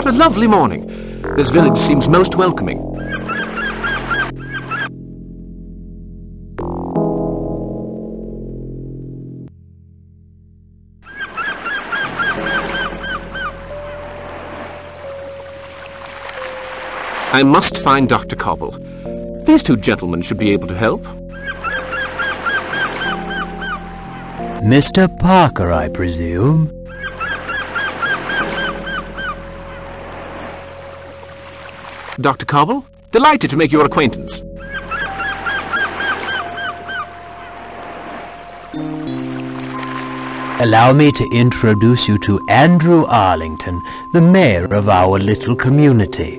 What a lovely morning. This village seems most welcoming. I must find Dr. Cobble. These two gentlemen should be able to help. Mr. Parker, I presume? Dr. Cobble, delighted to make your acquaintance. Allow me to introduce you to Andrew Arlington, the mayor of our little community.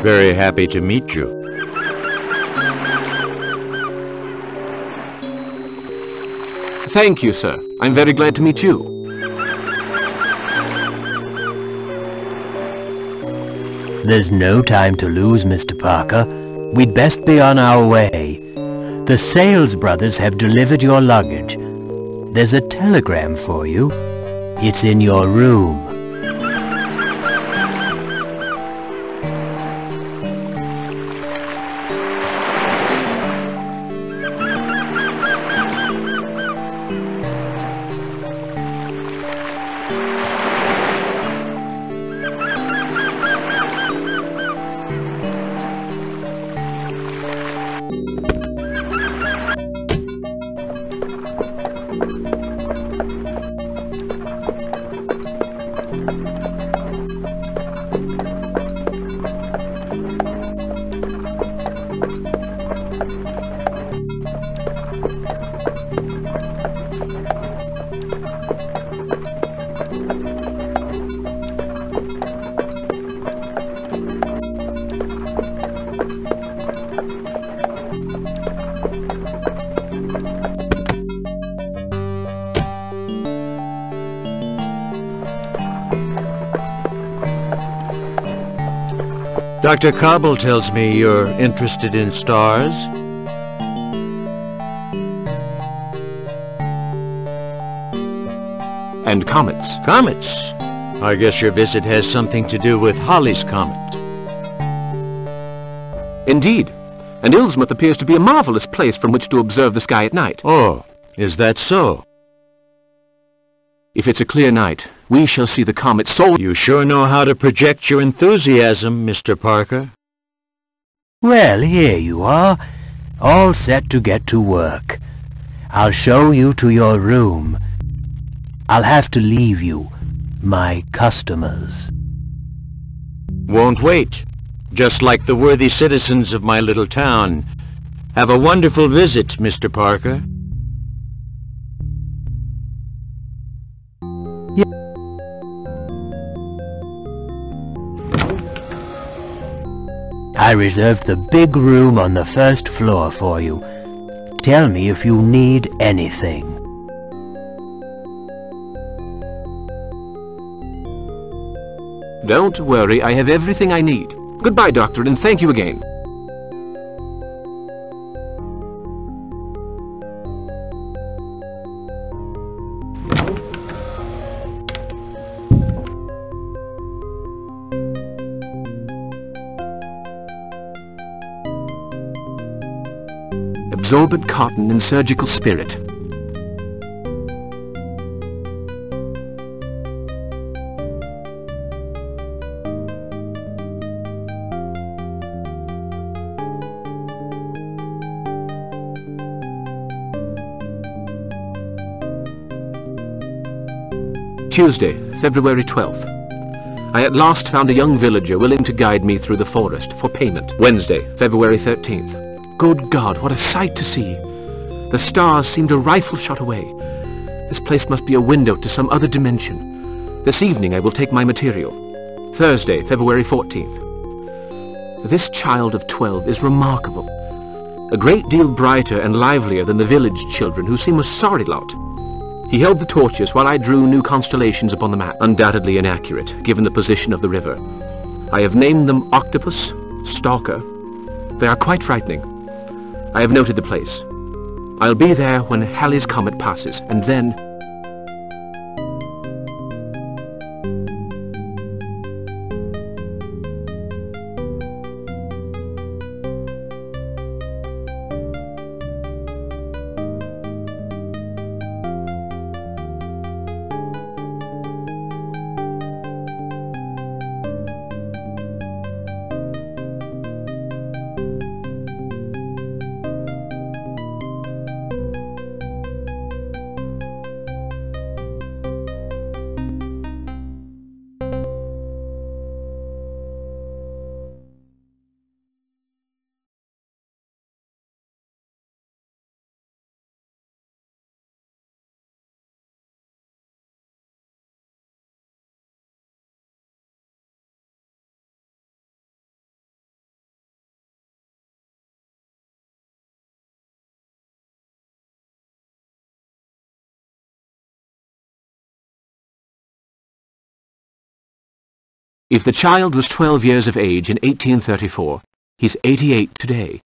Very happy to meet you. Thank you, sir. I'm very glad to meet you. There's no time to lose, Mr. Parker. We'd best be on our way. The Sales brothers have delivered your luggage. There's a telegram for you. It's in your room. Dr. Cobble tells me you're interested in stars. And comets. Comets? I guess your visit has something to do with Halley's Comet. Indeed. And Ilsmouth appears to be a marvelous place from which to observe the sky at night. Oh, is that so? If it's a clear night, we shall see the comet so... You sure know how to project your enthusiasm, Mr. Parker. Well, here you are, all set to get to work. I'll show you to your room. I'll have to leave you, my customers. Won't wait. Just like the worthy citizens of my little town. Have a wonderful visit, Mr. Parker. I reserved the big room on the first floor for you. Tell me if you need anything. Don't worry, I have everything I need. Goodbye, Doctor, and thank you again. Absorbent cotton and surgical spirit. Tuesday, February 12th. I at last found a young villager willing to guide me through the forest for payment. Wednesday, February 13th. Good God, what a sight to see! The stars seemed a rifle shot away. This place must be a window to some other dimension. This evening I will take my material. Thursday, February 14th. This child of 12 is remarkable. A great deal brighter and livelier than the village children, who seem a sorry lot. He held the torches while I drew new constellations upon the map, undoubtedly inaccurate, given the position of the river. I have named them Octopus, Stalker. They are quite frightening. I have noted the place. I'll be there when Halley's Comet passes, and then... If the child was 12 years of age in 1834, he's 88 today.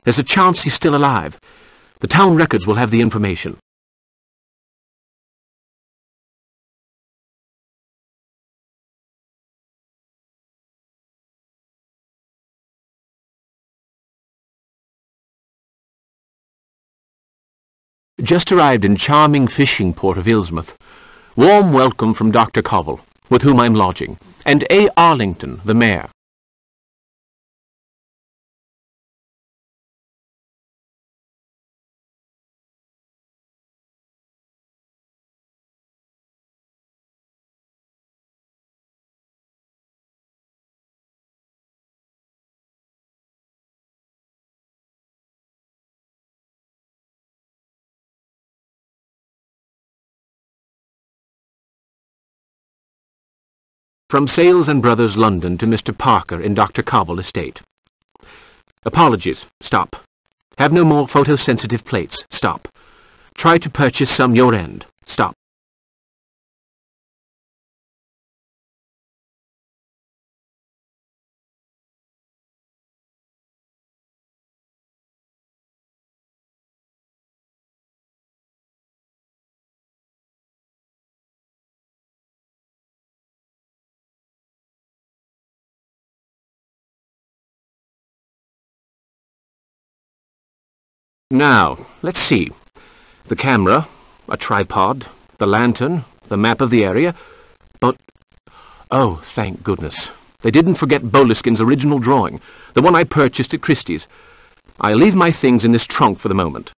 There's a chance he's still alive. The town records will have the information. Just arrived in charming fishing port of Ilsmouth. Warm welcome from Dr. Cobble, with whom I'm lodging, and A. Arlington, the mayor. From Sales and Brothers, London, to Mr. Parker in Dr. Cobble Estate. Apologies. Stop. Have no more photosensitive plates. Stop. Try to purchase some your end. Stop. Now, let's see. The camera, a tripod, the lantern, the map of the area, but... oh, thank goodness. They didn't forget Boleskin's original drawing, the one I purchased at Christie's. I'll leave my things in this trunk for the moment.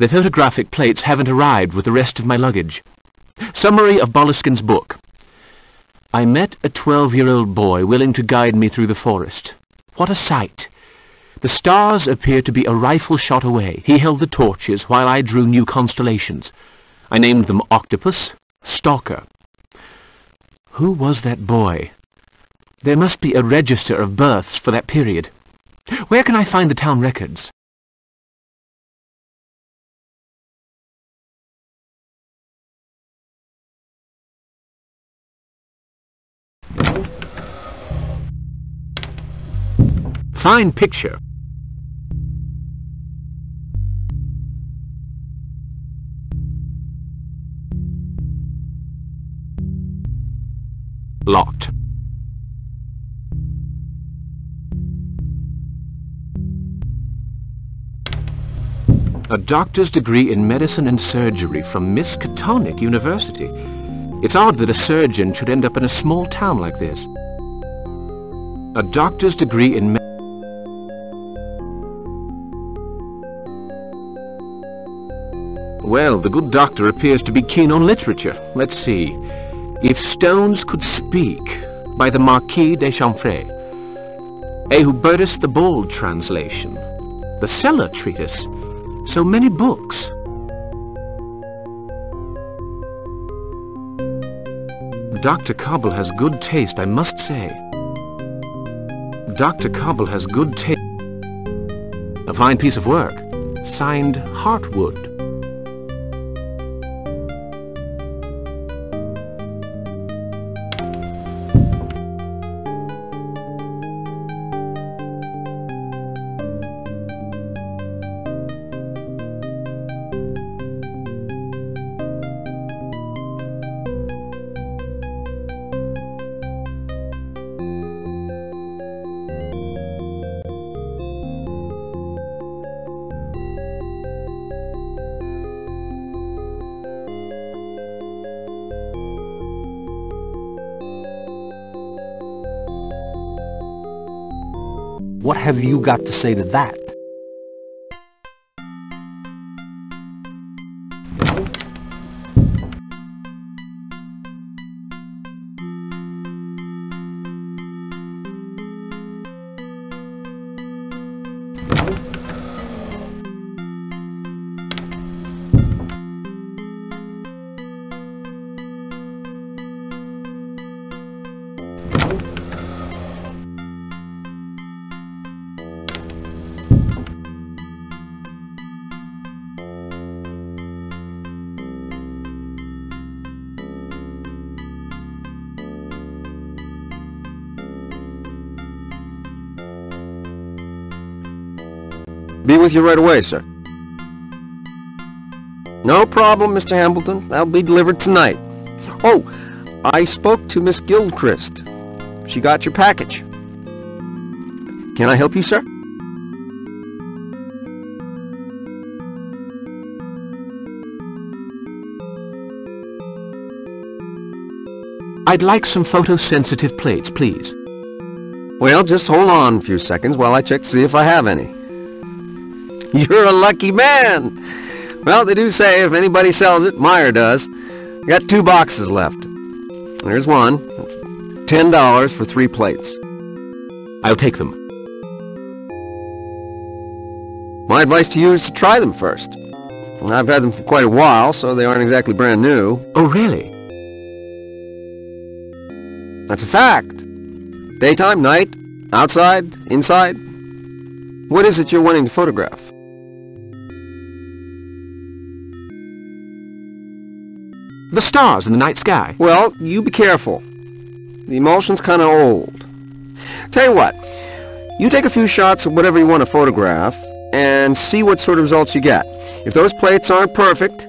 The photographic plates haven't arrived with the rest of my luggage. Summary of Boleskin's book. I met a 12-year-old boy willing to guide me through the forest. What a sight! The stars appeared to be a rifle shot away. He held the torches while I drew new constellations. I named them Octopus, Stalker. Who was that boy? There must be a register of births for that period. Where can I find the town records? Fine picture. Locked. A doctor's degree in medicine and surgery from Miskatonic University. It's odd that a surgeon should end up in a small town like this. A doctor's degree in Well, the good doctor appears to be keen on literature. Let's see. If Stones Could Speak, by the Marquis de Chamfray. A Hubertus the Bold translation. The Cellar Treatise. So many books. Dr. Cobble has good taste, I must say. Dr. Cobble has good taste. A fine piece of work. Signed, Hartwood. What have you got to say to that? Be with you right away, sir. No problem, Mr. Hambleton. That'll be delivered tonight. Oh, I spoke to Miss Gilchrist. She got your package. Can I help you, sir? I'd like some photosensitive plates, please. Well, just hold on a few seconds while I check to see if I have any. You're a lucky man! Well, they do say if anybody sells it, Meyer does. I got 2 boxes left. There's one. It's $10 for 3 plates. I'll take them. My advice to you is to try them first. I've had them for quite a while, so they aren't exactly brand new. Oh, really? That's a fact. Daytime, night, outside, inside. What is it you're wanting to photograph? The stars in the night sky. Well, you be careful. The emulsion's kind of old. Tell you what, you take a few shots of whatever you want to photograph and see what sort of results you get. If those plates aren't perfect,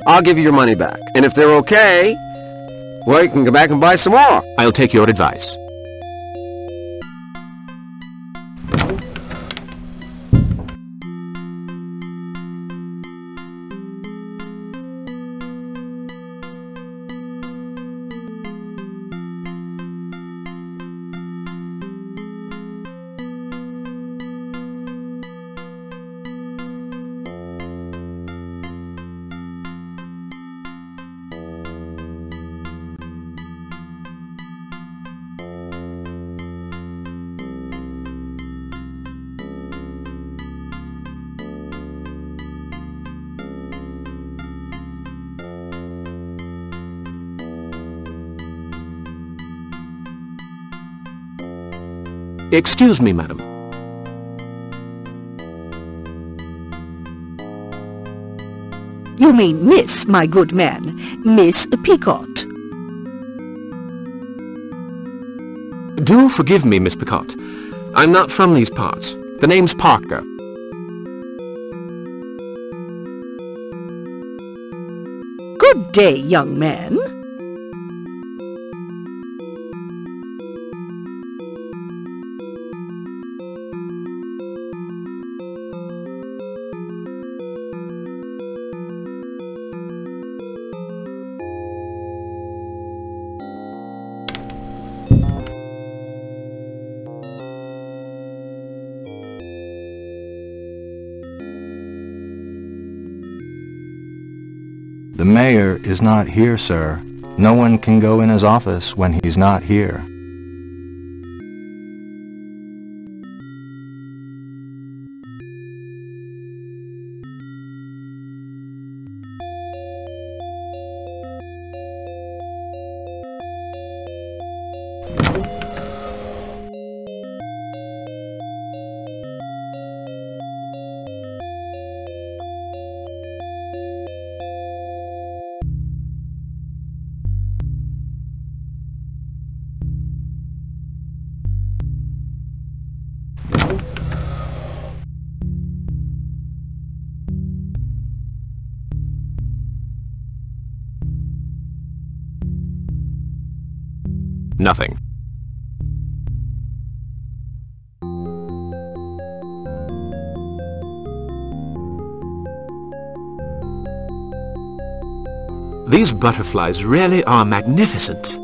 I'll give you your money back. And if they're okay, well, you can go back and buy some more. I'll take your advice. Excuse me, madam. You mean Miss, my good man. Miss Peacock. Do forgive me, Miss Picot. I'm not from these parts. The name's Parker. Good day, young man. The mayor is not here, sir. No one can go in his office when he's not here. Nothing. These butterflies really are magnificent.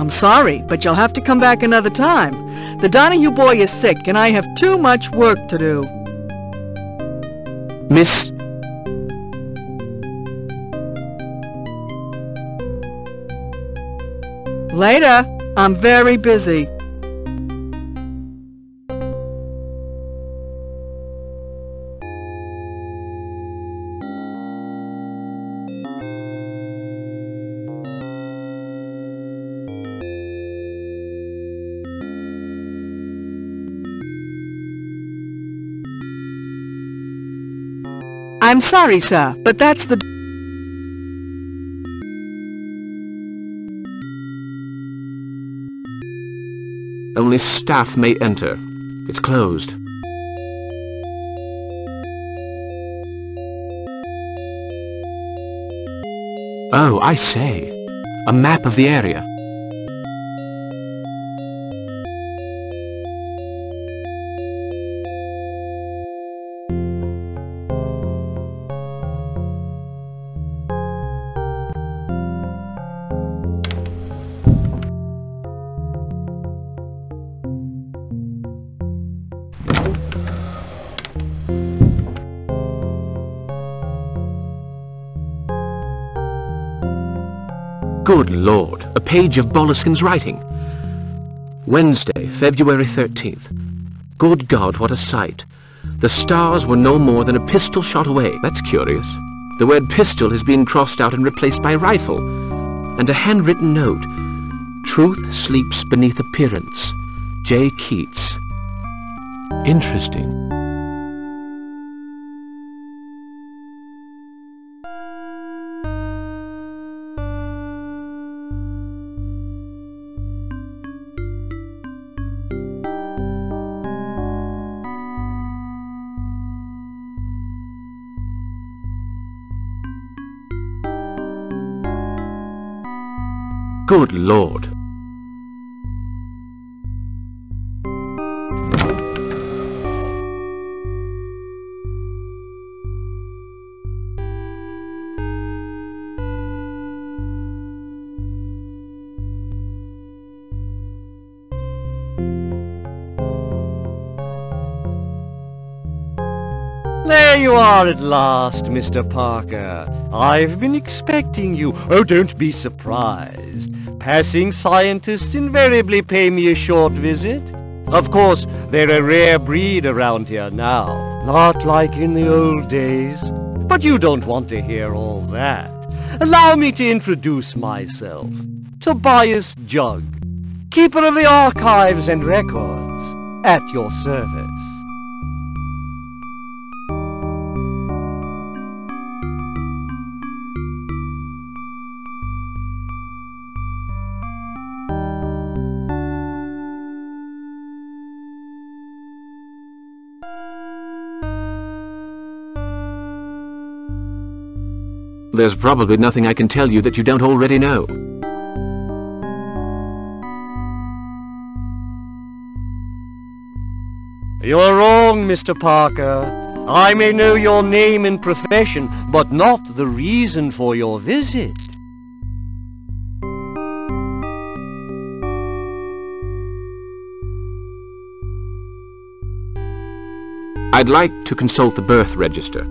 I'm sorry, but you'll have to come back another time. The Donahue boy is sick, and I have too much work to do. Miss... Later. I'm very busy. I'm sorry, sir, but that's the... Only staff may enter. It's closed. Oh, I say. A map of the area. Good Lord, a page of Boleskин's writing. Wednesday, February 13th. Good God, what a sight. The stars were no more than a pistol shot away. That's curious. The word pistol has been crossed out and replaced by rifle. And a handwritten note. Truth sleeps beneath appearance. J. Keats. Interesting. Good Lord. There you are at last, Mr. Parker. I've been expecting you. Oh, don't be surprised. Passing scientists invariably pay me a short visit. Of course, they're a rare breed around here now, not like in the old days. But you don't want to hear all that. Allow me to introduce myself. Tobias Jugg, keeper of the archives and records, at your service. There's probably nothing I can tell you that you don't already know. You're wrong, Mr. Parker. I may know your name and profession, but not the reason for your visit. I'd like to consult the birth register.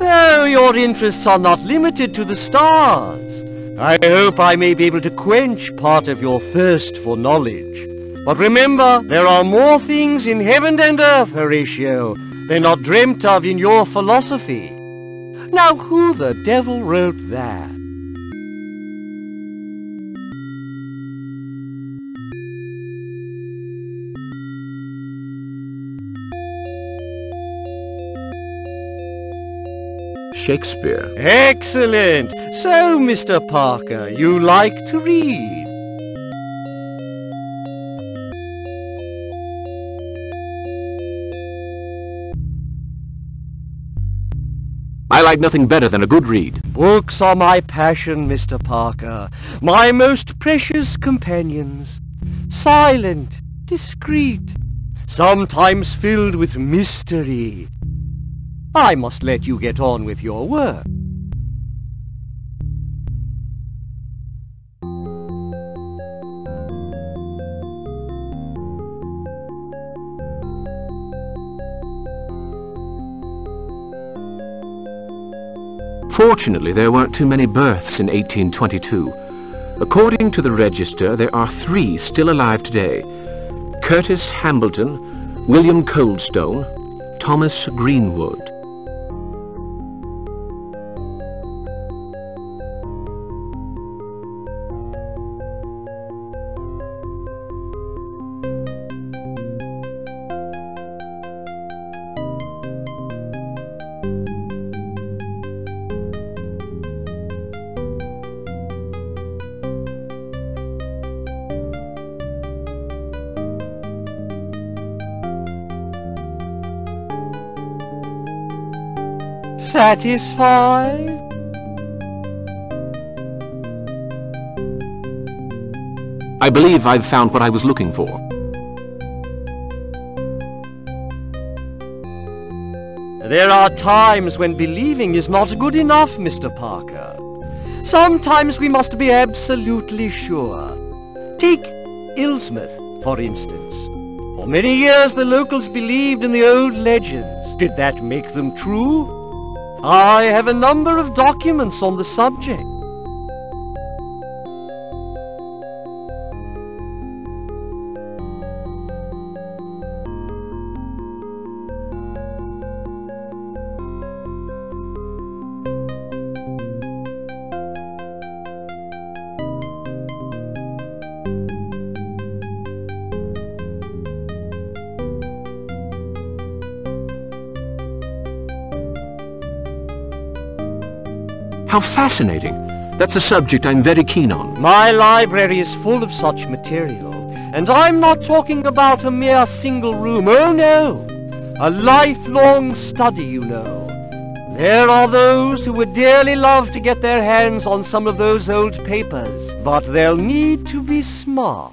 So your interests are not limited to the stars. I hope I may be able to quench part of your thirst for knowledge. But remember, there are more things in heaven and earth, Horatio, than are dreamt of in your philosophy. Now who the devil wrote that? Shakespeare. Excellent! So, Mr. Parker, you like to read? I like nothing better than a good read. Books are my passion, Mr. Parker, my most precious companions. Silent, discreet, sometimes filled with mystery. I must let you get on with your work. Fortunately, there weren't too many births in 1822. According to the register, there are 3 still alive today. Curtis Hambleton, William Coldstone, Thomas Greenwood. Satisfied? I believe I've found what I was looking for. There are times when believing is not good enough, Mr. Parker. Sometimes we must be absolutely sure. Take Ilsmouth, for instance. For many years the locals believed in the old legends. Did that make them true? I have a number of documents on the subject. How fascinating. That's a subject I'm very keen on. My library is full of such material, and I'm not talking about a mere single room. Oh no! A lifelong study, you know. There are those who would dearly love to get their hands on some of those old papers, but they'll need to be smart.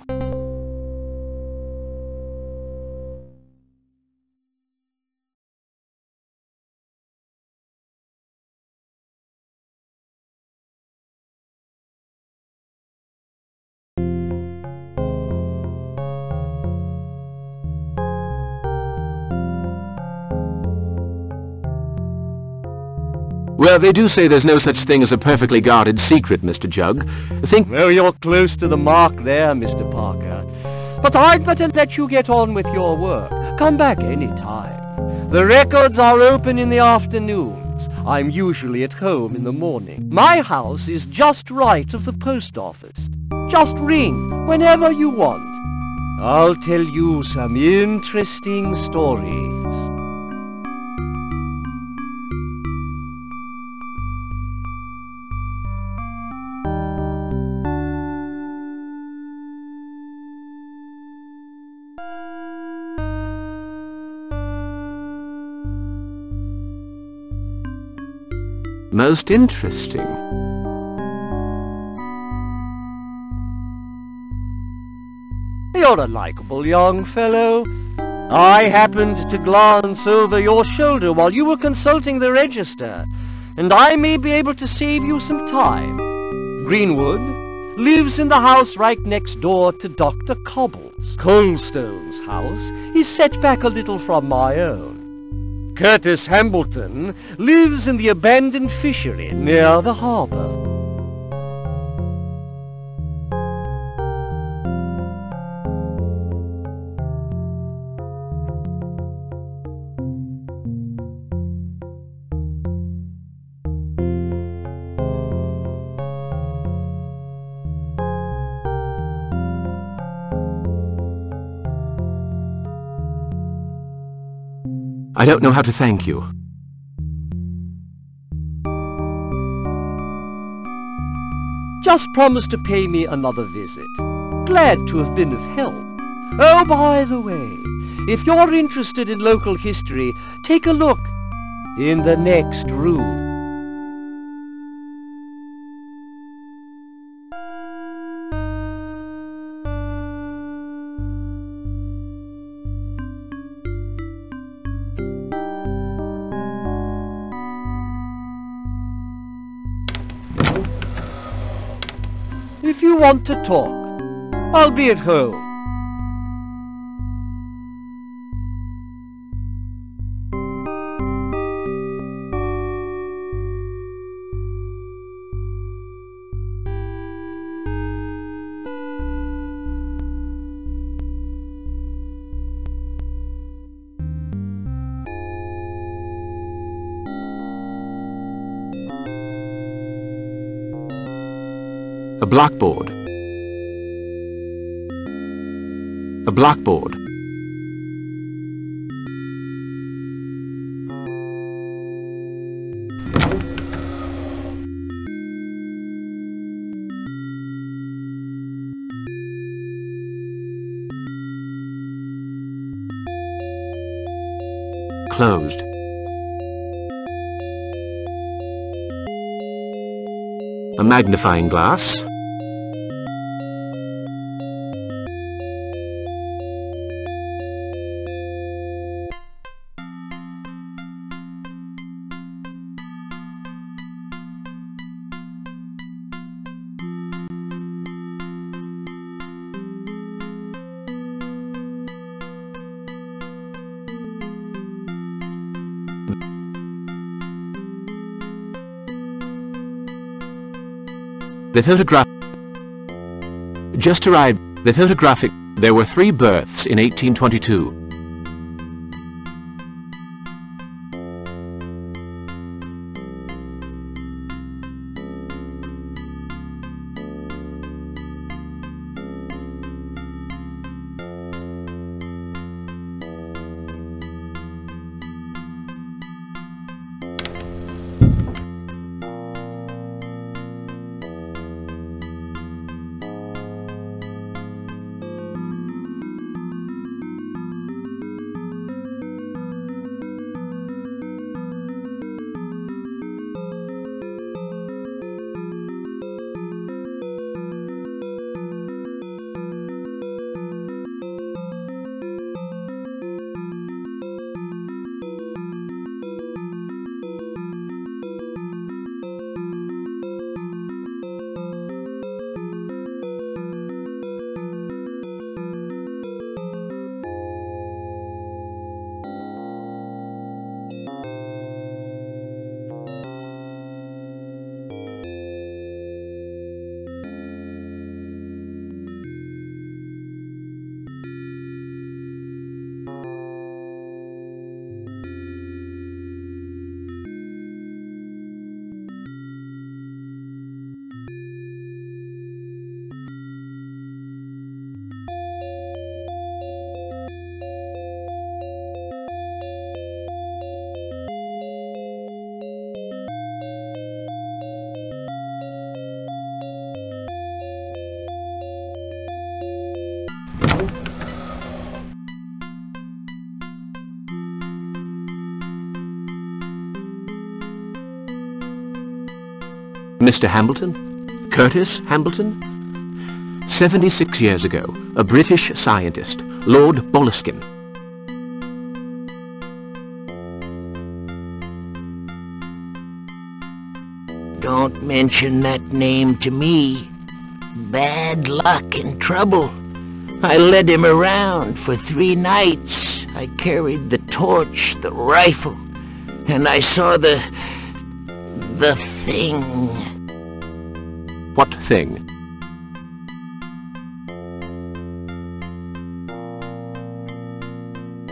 Well, they do say there's no such thing as a perfectly guarded secret, Mr. Jug. Well, you're close to the mark there, Mr. Parker. But I'd better let you get on with your work. Come back any time. The records are open in the afternoons. I'm usually at home in the morning. My house is just right of the post office. Just ring whenever you want. I'll tell you some interesting stories. Most interesting. You're a likable young fellow. I happened to glance over your shoulder while you were consulting the register, and I may be able to save you some time. Greenwood lives in the house right next door to Dr. Cobble's. Coldstone's house is set back a little from my own. Curtis Hambleton lives in the abandoned fishery near the harbour. I don't know how to thank you. Just promise to pay me another visit. Glad to have been of help. Oh, by the way, if you're interested in local history, take a look in the next room. if you want to talk. I'll be at home. A blackboard. A blackboard. Closed. A magnifying glass. The photograph just arrived. The photographic. There were 3 births in 1822. Mr. Hambleton? Curtis Hambleton? 76 years ago, a British scientist, Lord Boleskine. Don't mention that name to me. Bad luck and trouble. I led him around for 3 nights. I carried the torch, the rifle, and I saw the thing. What thing?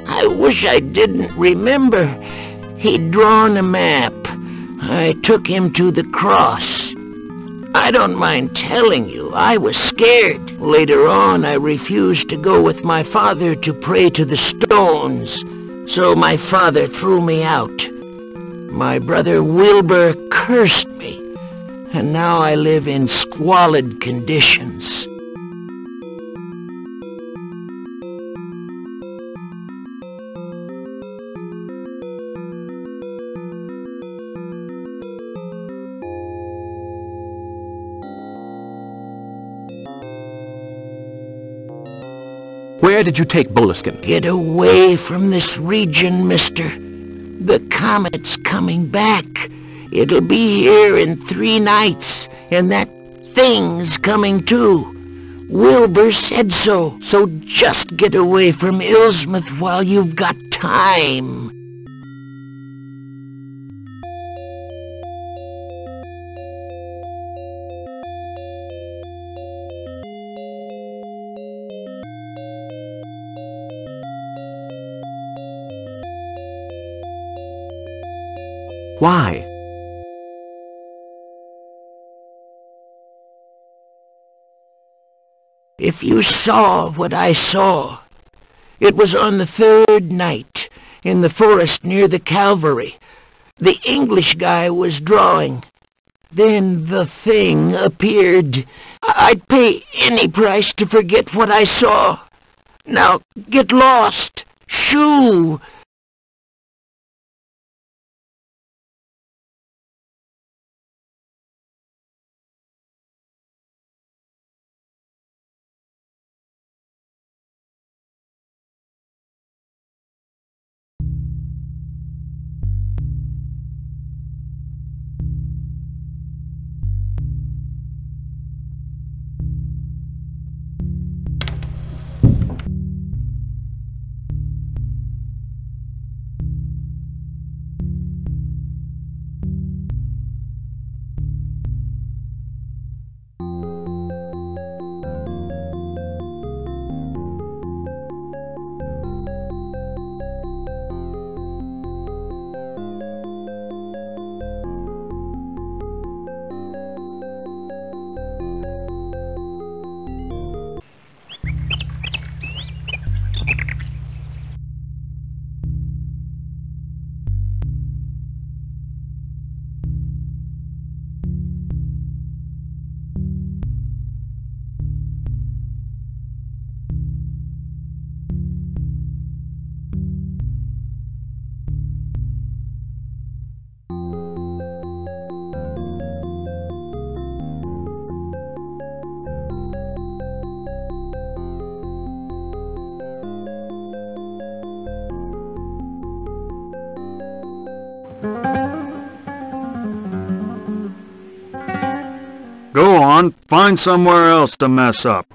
I wish I didn't remember. He'd drawn a map. I took him to the cross. I don't mind telling you, I was scared. Later on, I refused to go with my father to pray to the stones, so my father threw me out. My brother Wilbur cursed me, and now I live in squalid conditions. Where did you take Boleskine? Get away from this region, mister. The comet's coming back. It'll be here in 3 nights, and that thing's coming too. Wilbur said so, so just get away from Ilsmouth while you've got time. Why? If you saw what I saw, it was on the third night, in the forest near the Calvary. The English guy was drawing. Then the thing appeared. I'd pay any price to forget what I saw. Now, get lost. Shoo! Go on, find somewhere else to mess up.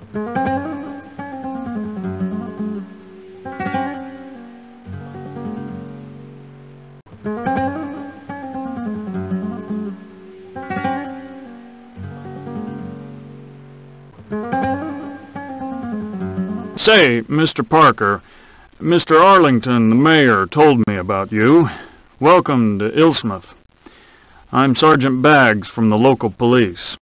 Say, Mr. Parker, Mr. Arlington, the mayor, told me about you. Welcome to Ilsmouth. I'm Sergeant Baggs from the local police.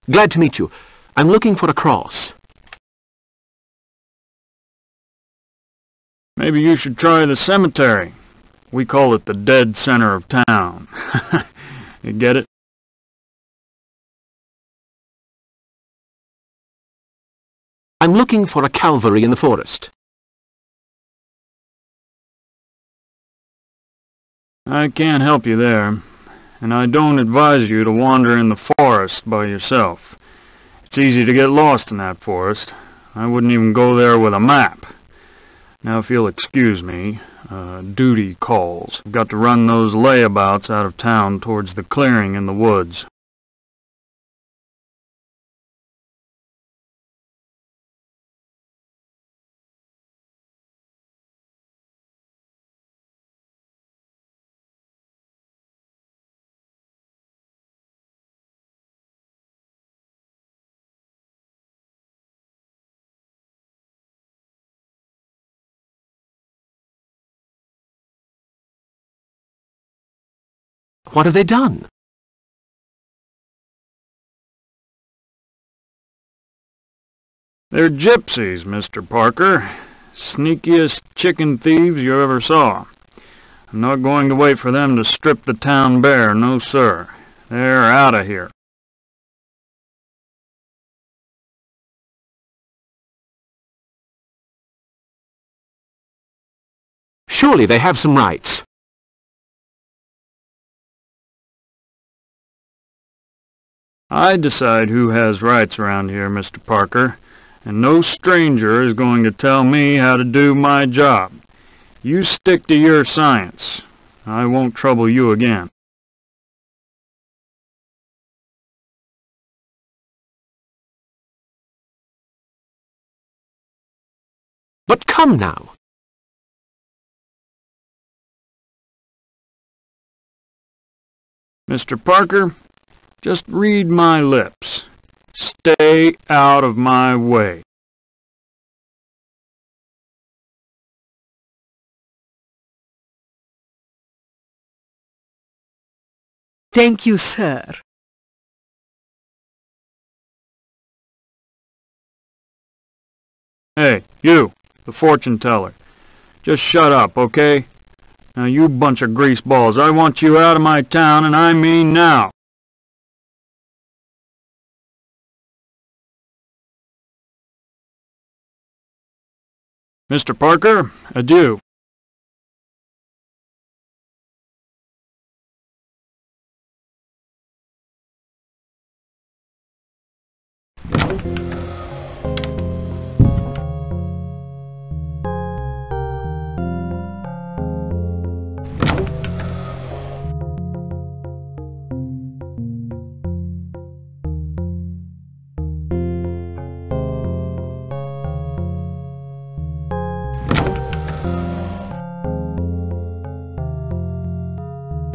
Glad to meet you. I'm looking for a cross. Maybe you should try the cemetery. We call it the dead center of town. You get it? I'm looking for a Calvary in the forest. I can't help you there, and I don't advise you to wander in the forest by yourself. It's easy to get lost in that forest. I wouldn't even go there with a map. Now, if you'll excuse me, duty calls. I've got to run those layabouts out of town towards the clearing in the woods. What have they done? They're gypsies, Mr. Parker. Sneakiest chicken thieves you ever saw. I'm not going to wait for them to strip the town bare, no sir. They're out of here. Surely they have some rights. I decide who has rights around here, Mr. Parker, and no stranger is going to tell me how to do my job. You stick to your science. I won't trouble you again. But come now. Mr. Parker, just read my lips. Stay out of my way. Thank you, sir. Hey, you, the fortune teller. Just shut up, okay? Now you bunch of greaseballs, I want you out of my town, and I mean now. Mr. Parker, adieu.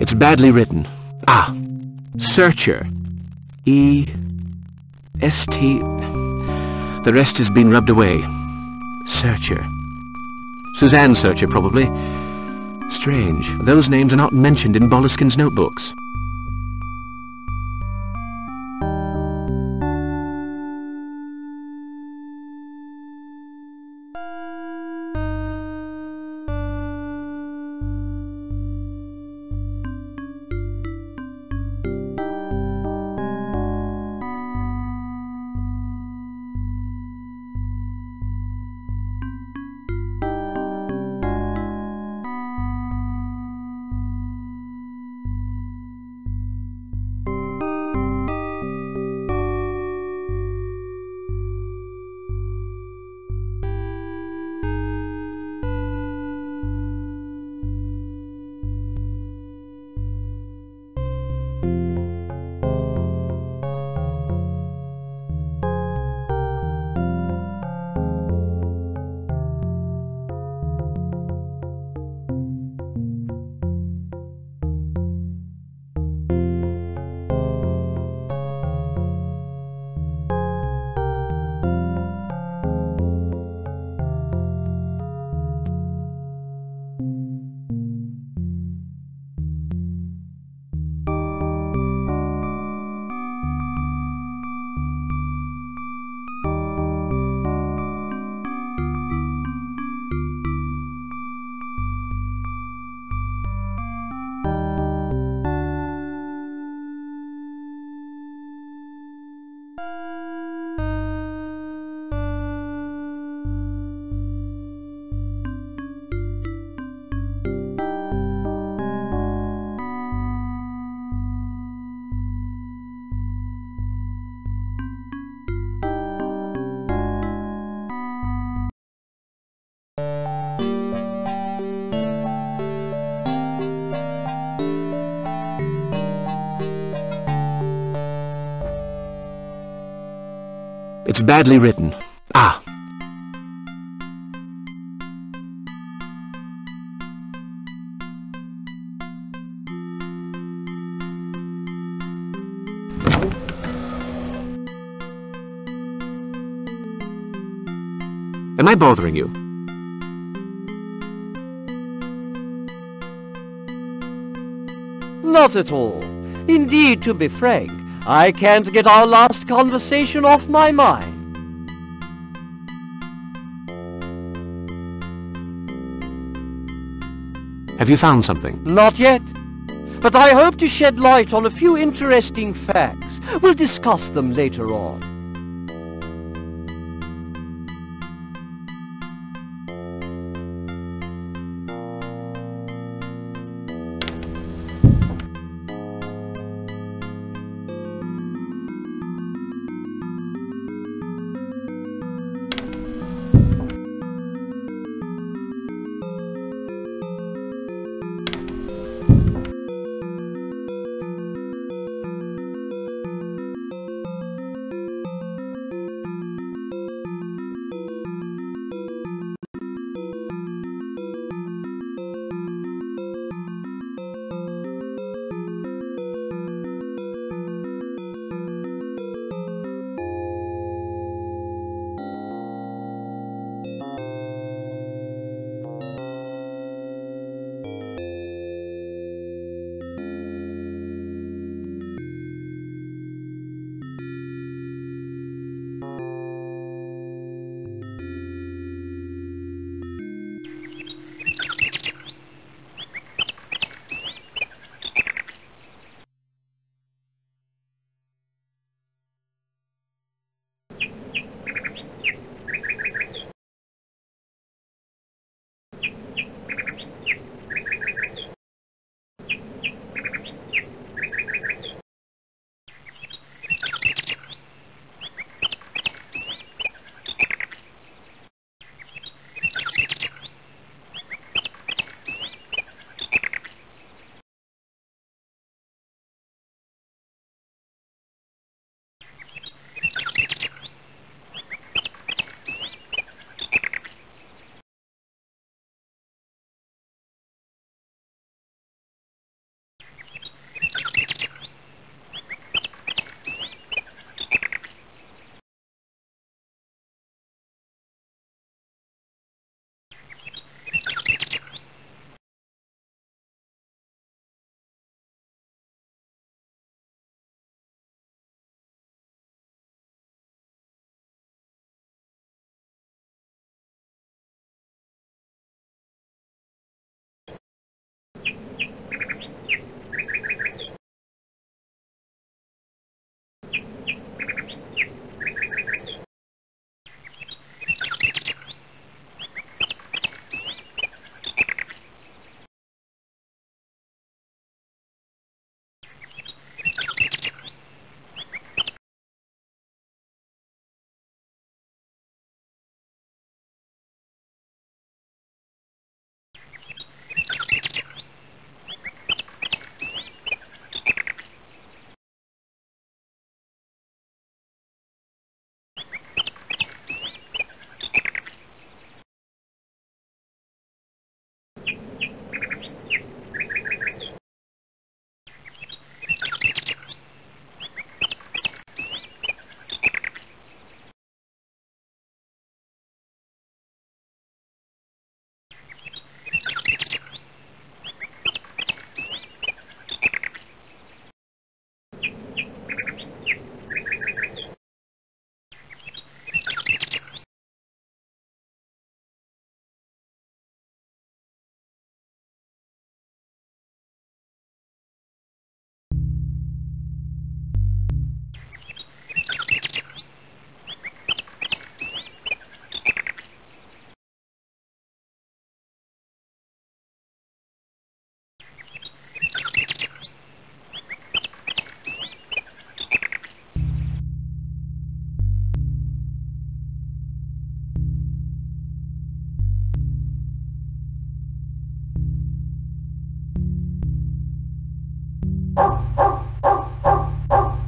It's badly written. Ah, Searcher. E-S-T... The rest has been rubbed away. Searcher. Suzanne Searcher, probably. Strange. Those names are not mentioned in Boleskin's notebooks. It's badly written. Ah. Am I bothering you? Not at all. Indeed, to be frank, I can't get our last conversation off my mind. Have you found something? Not yet. But I hope to shed light on a few interesting facts. We'll discuss them later on.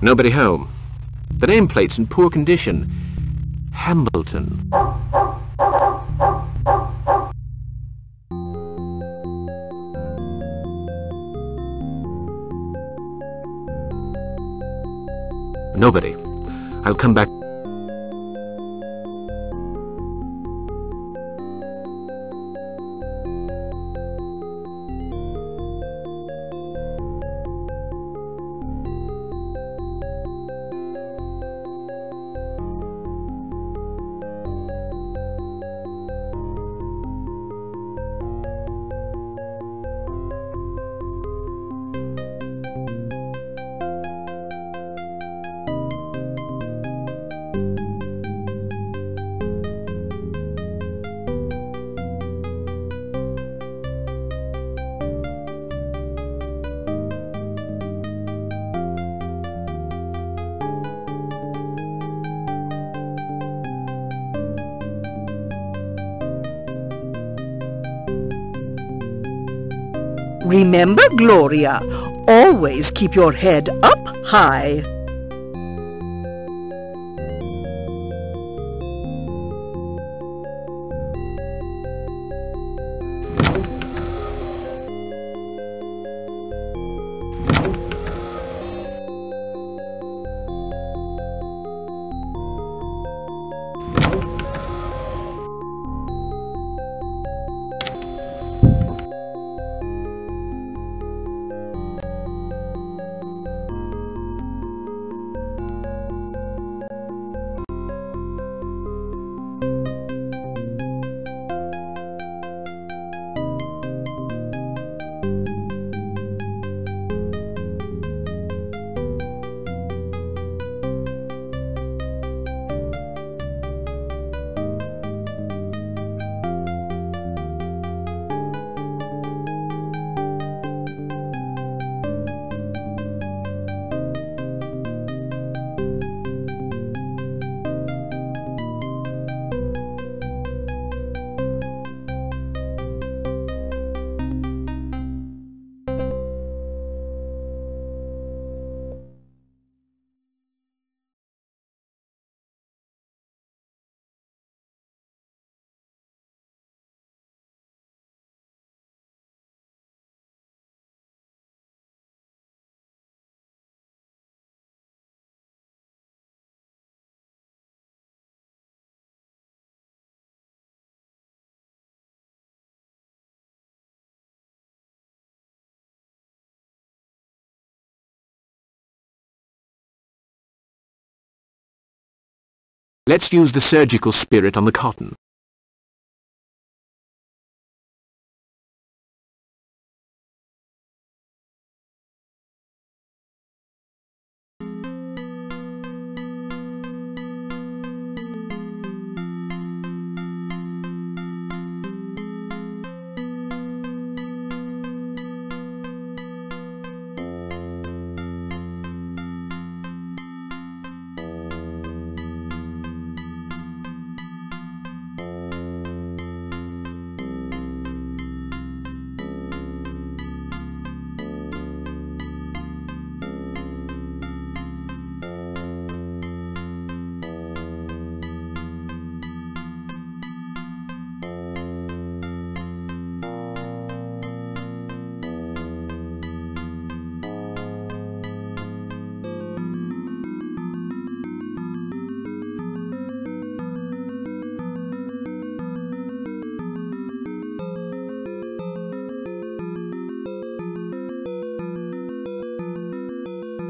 Nobody home. The nameplate's in poor condition. Hambleton. Nobody. I'll come back. Remember, Gloria, always keep your head up high. Let's use the surgical spirit on the cotton.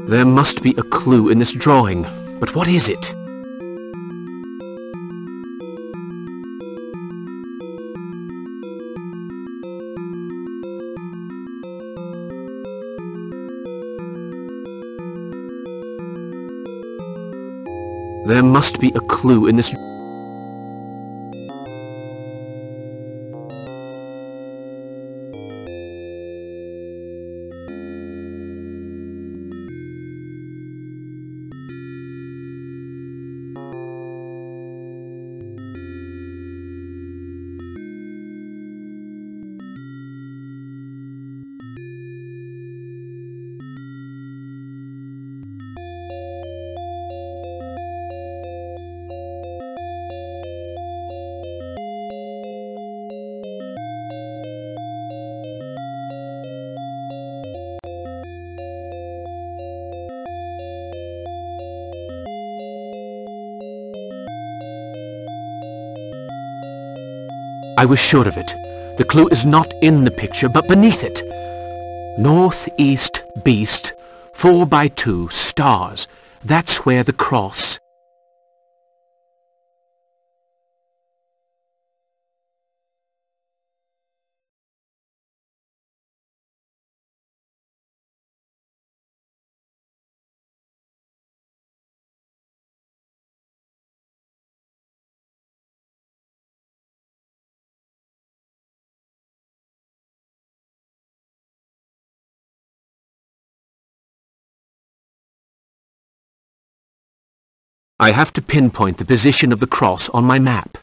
There must be a clue in this drawing, but what is it? There must be a clue in this... I was sure of it. The clue is not in the picture, but beneath it. Northeast beast, 4x2 stars. That's where the cross... I have to pinpoint the position of the cross on my map.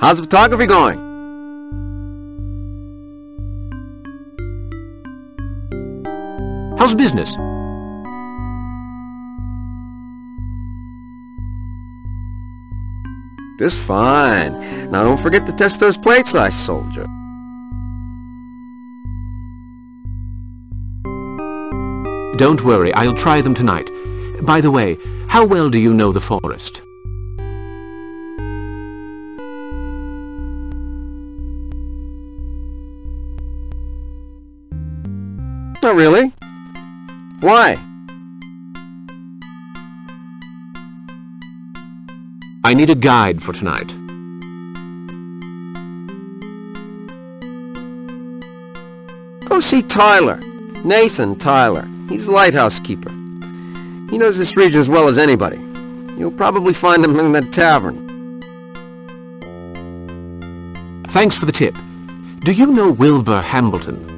How's the photography going? How's business? Just fine. Now don't forget to test those plates I sold you. Don't worry, I'll try them tonight. By the way, how well do you know the forest? Not really. Why? I need a guide for tonight. Go see Tyler. Nathan Tyler. He's the lighthouse keeper. He knows this region as well as anybody. You'll probably find him in that tavern. Thanks for the tip. Do you know Wilbur Hambleton?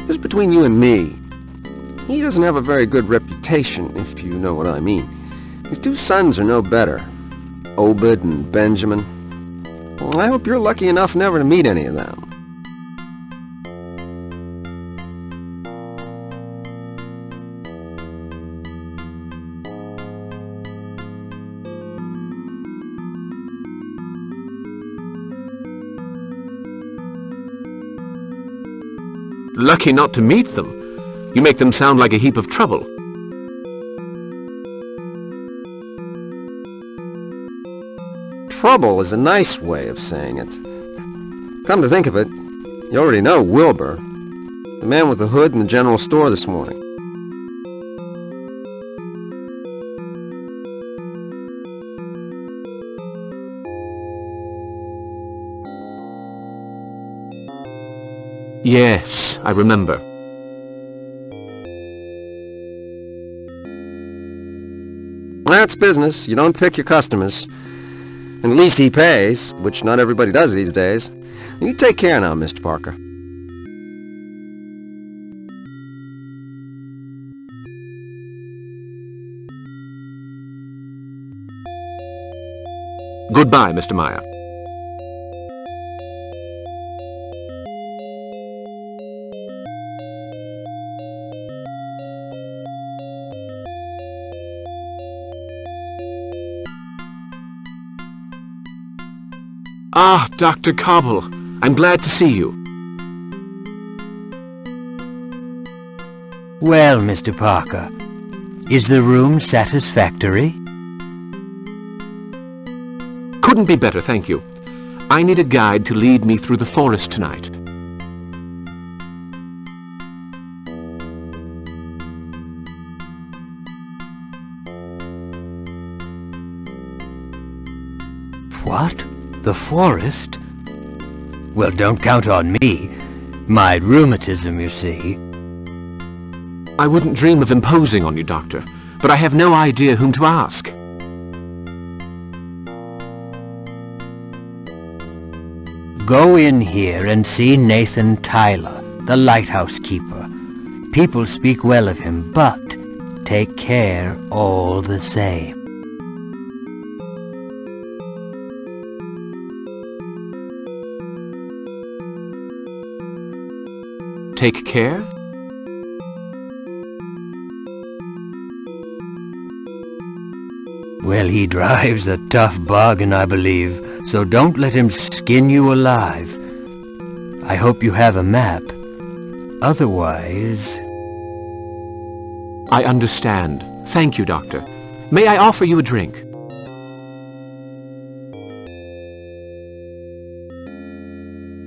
Just between you and me, he doesn't have a very good reputation, if you know what I mean. His two sons are no better, Obed and Benjamin. Well, I hope you're lucky enough never to meet any of them. Lucky not to meet them. You make them sound like a heap of trouble. Trouble is a nice way of saying it. Come to think of it, you already know Wilbur, the man with the hood in the general store this morning. Yes, I remember. That's business. You don't pick your customers. And at least he pays, which not everybody does these days. You take care now, Mr. Parker. Goodbye, Mr. Meyer. Ah, Dr. Cobble. I'm glad to see you. Well, Mr. Parker, is the room satisfactory? Couldn't be better, thank you. I need a guide to lead me through the forest tonight. What? The forest? Well, don't count on me. My rheumatism, you see. I wouldn't dream of imposing on you, Doctor, but I have no idea whom to ask. Go in here and see Nathan Tyler, the lighthouse keeper. People speak well of him, but take care all the same. Take care? Well, he drives a tough bargain, I believe, so don't let him skin you alive. I hope you have a map. Otherwise... I understand. Thank you, Doctor. May I offer you a drink?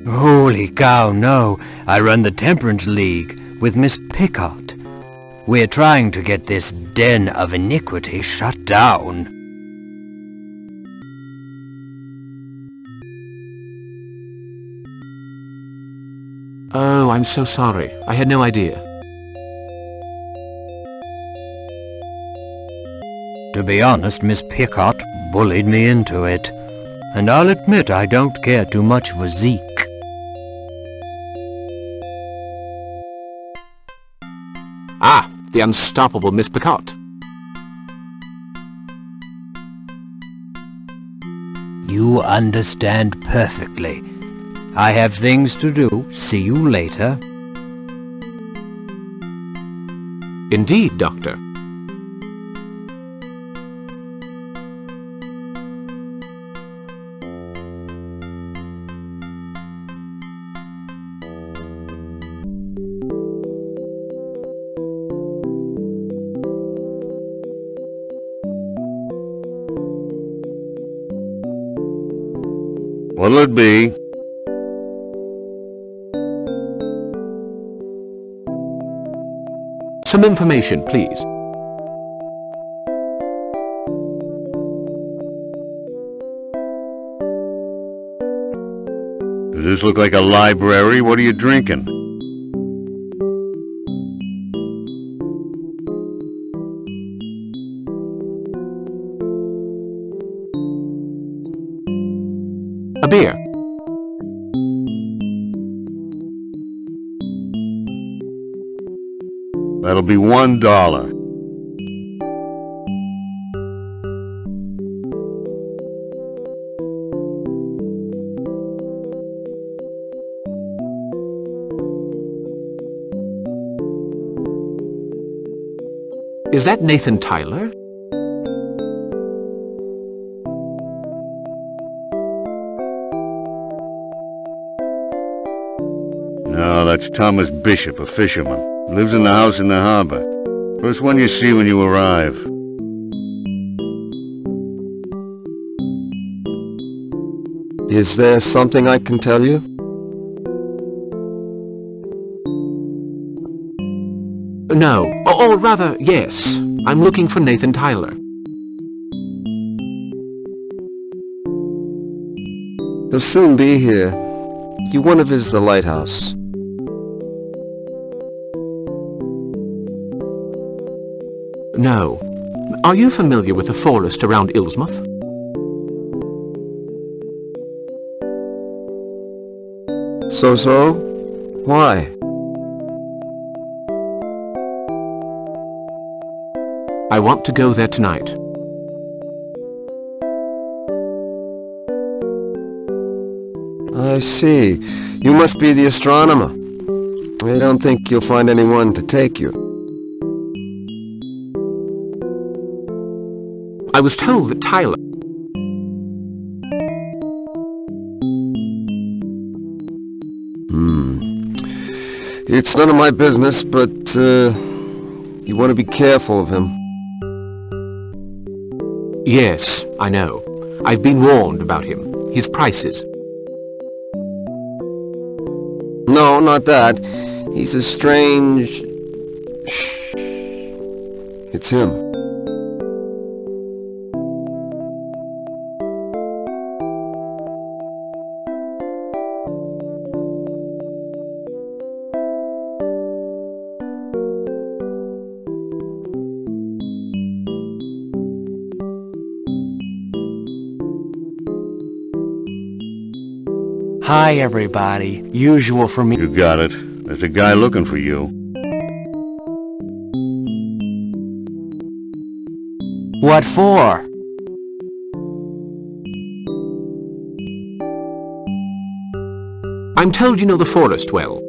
Holy cow, no. I run the Temperance League with Miss Picot. We're trying to get this den of iniquity shut down. Oh, I'm so sorry. I had no idea. To be honest, Miss Picot bullied me into it. And I'll admit I don't care too much for Zeke. Ah, the unstoppable Miss Picot. You understand perfectly. I have things to do. See you later. Indeed, Doctor. What'll it be? Some information, please. Does this look like a library? What are you drinking? A beer. That'll be $1. Is that Nathan Tyler? No, that's Thomas Bishop, a fisherman. Lives in the house in the harbor. First one you see when you arrive. Is there something I can tell you? No. Or rather, yes. I'm looking for Nathan Tyler. He'll soon be here. You want to visit the lighthouse. No. Are you familiar with the forest around Ilsmouth? So? Why? I want to go there tonight. I see. You must be the astronomer. I don't think you'll find anyone to take you. I was told that Tyler... It's none of my business, but, you want to be careful of him. Yes, I know. I've been warned about him. His prices. No, not that. He's a strange... Shh. It's him. Hi, everybody. Usual for me. You got it. There's a guy looking for you. What for? I'm told you know the forest well.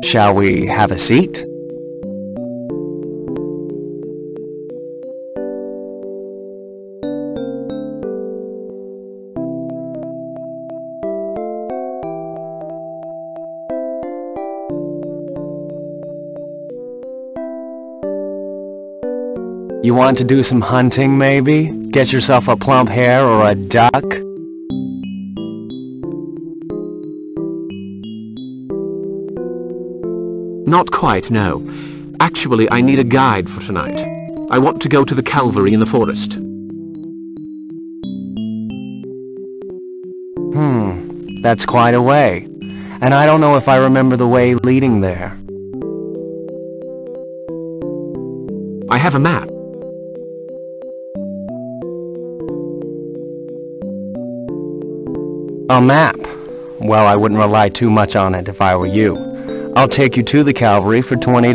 Shall we have a seat? You want to do some hunting, maybe? Get yourself a plump hare or a duck? Not quite, no. Actually, I need a guide for tonight. I want to go to the Calvary in the forest. That's quite a way. And I don't know if I remember the way leading there. I have a map. A map? Well, I wouldn't rely too much on it if I were you. I'll take you to the Calvary for $20.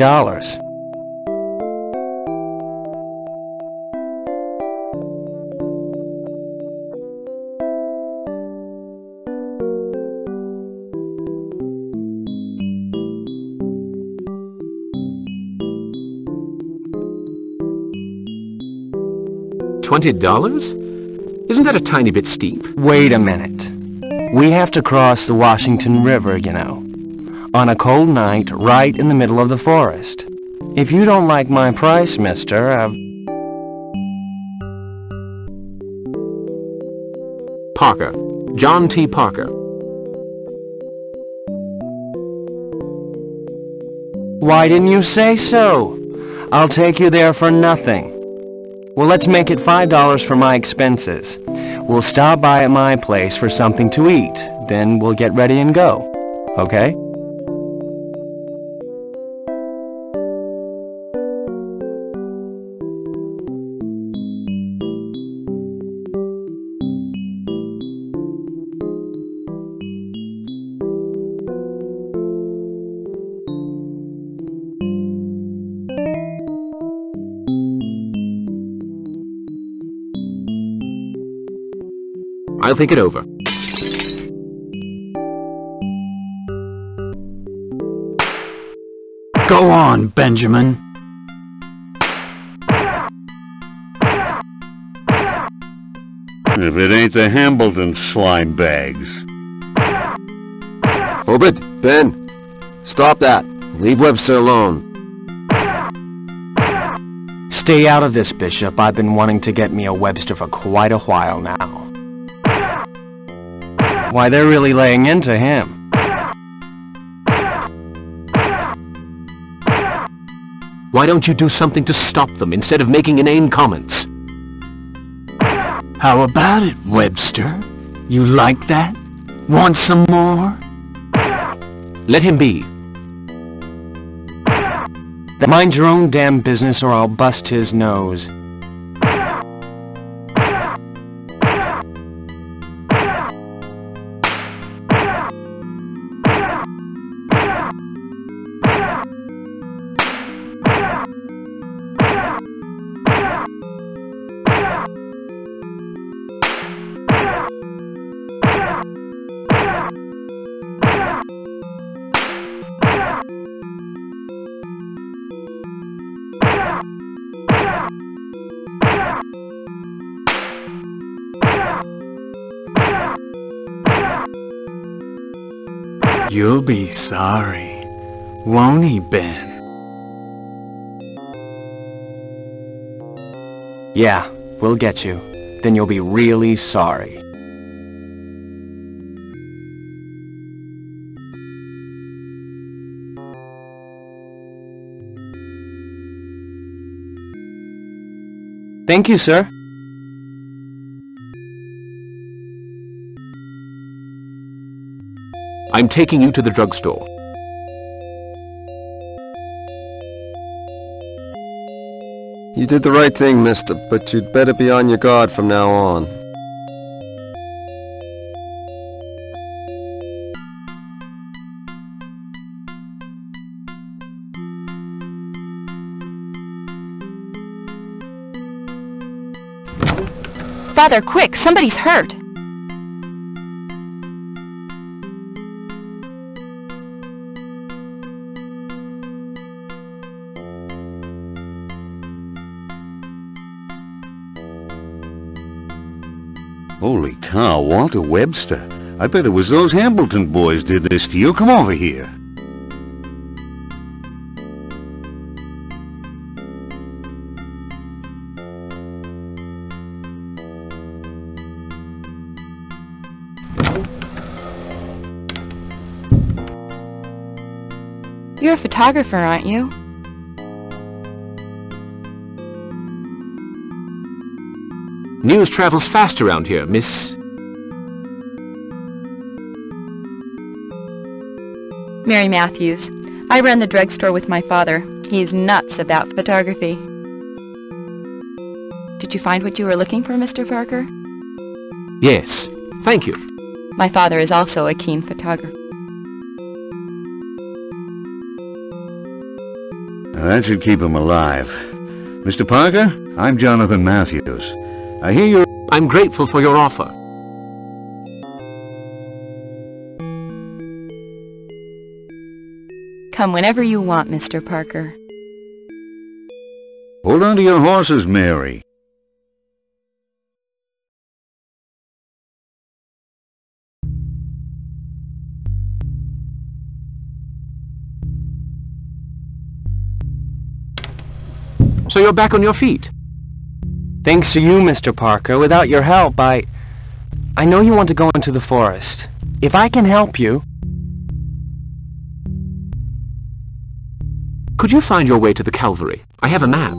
$20? Isn't that a tiny bit steep? Wait a minute. We have to cross the Washington River, you know. On a cold night, right in the middle of the forest. If you don't like my price, mister, Parker. John T. Parker. Why didn't you say so? I'll take you there for nothing. Well, let's make it $5 for my expenses. We'll stop by at my place for something to eat. Then we'll get ready and go. Okay? I'll think it over. Go on, Benjamin. If it ain't the Hambleton slime bags. Obed, Ben, stop that. Leave Webster alone. Stay out of this, Bishop. I've been wanting to get me a Webster for quite a while now. Why, they're really laying into him. Why don't you do something to stop them instead of making inane comments? How about it, Webster? You like that? Want some more? Let him be. Mind your own damn business or I'll bust his nose. You'll be sorry, won't he, Ben? Yeah, we'll get you. Then you'll be really sorry. Thank you, sir. I'm taking you to the drugstore. You did the right thing, mister, but you'd better be on your guard from now on. Father, quick! Somebody's hurt! Holy cow, Walter Webster. I bet it was those Hambleton boys did this to you. Come over here. You're a photographer, aren't you? News travels fast around here, Miss... Mary Matthews. I run the drugstore with my father. He's nuts about photography. Did you find what you were looking for, Mr. Parker? Yes, thank you. My father is also a keen photographer. Now, that should keep him alive. Mr. Parker, I'm Jonathan Matthews. I hear you're... I'm grateful for your offer. Come whenever you want, Mr. Parker. Hold on to your horses, Mary. So you're back on your feet? Thanks to you, Mr. Parker. Without your help, I know you want to go into the forest. If I can help you... Could you find your way to the Calvary? I have a map.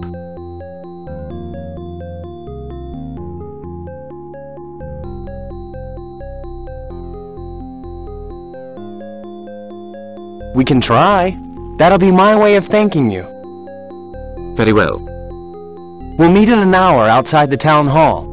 We can try. That'll be my way of thanking you. Very well. We'll meet in an hour outside the town hall.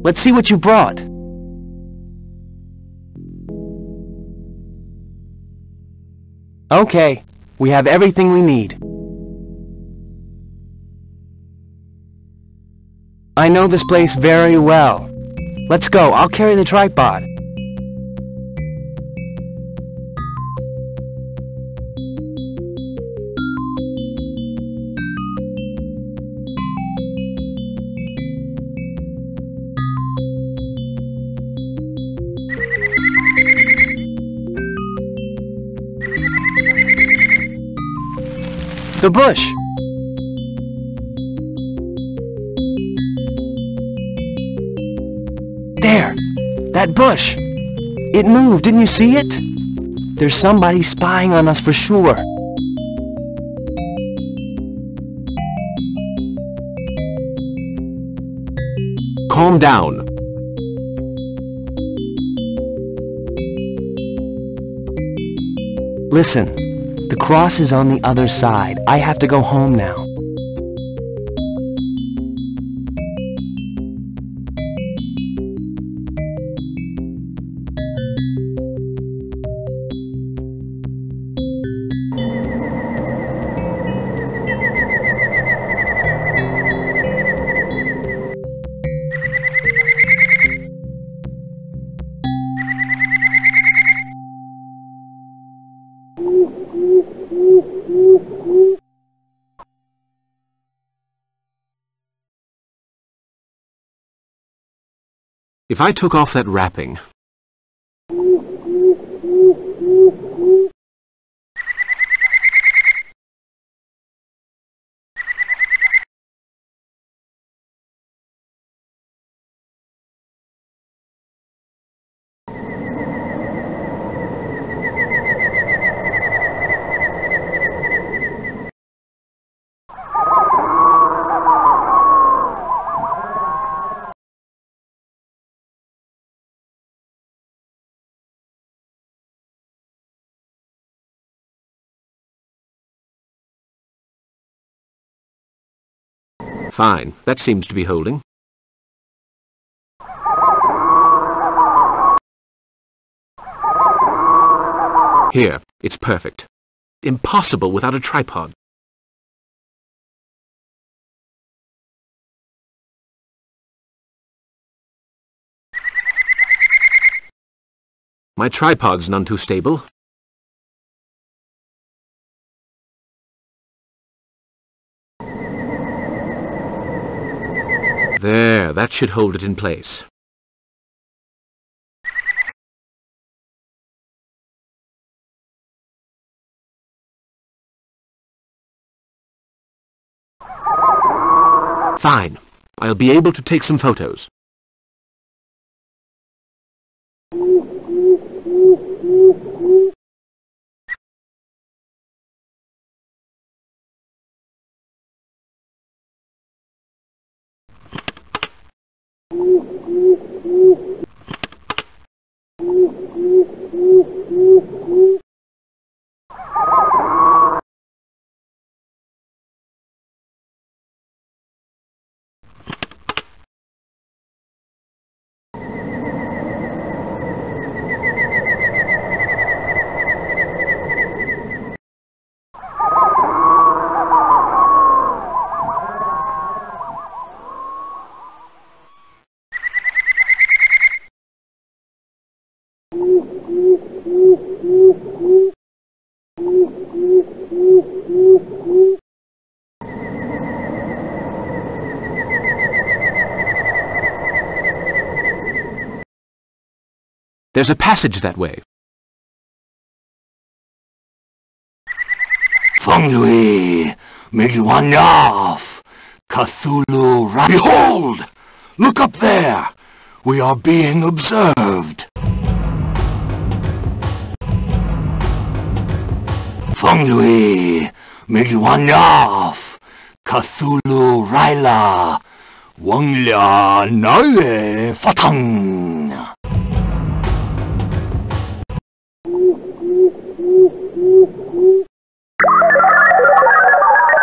Let's see what you brought. Okay, we have everything we need. I know this place very well. Let's go, I'll carry the tripod. The bush! There! That bush! It moved, didn't you see it? There's somebody spying on us for sure. Calm down. Listen, the cross is on the other side. I have to go home now. If I took off that wrapping... Fine, that seems to be holding. Here, it's perfect. Impossible without a tripod. My tripod's none too stable. There, that should hold it in place. Fine. I'll be able to take some photos. There's a passage that way. Fungui, Migwanyav, Cthulhu, behold! Look up there! We are being observed. Fungui, Migwanyav, Cthulhu, Raila, Wanglia, Nae, Fatang.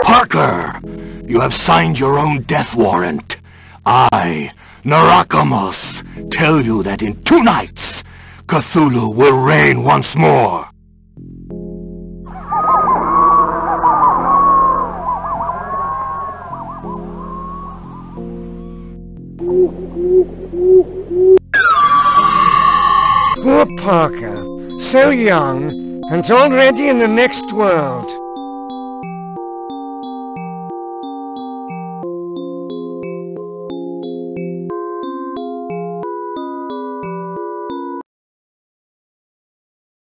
Parker, you have signed your own death warrant. I, Narakamus, tell you that in 2 nights, Cthulhu will reign once more. Poor Parker, so young, and already in the next world.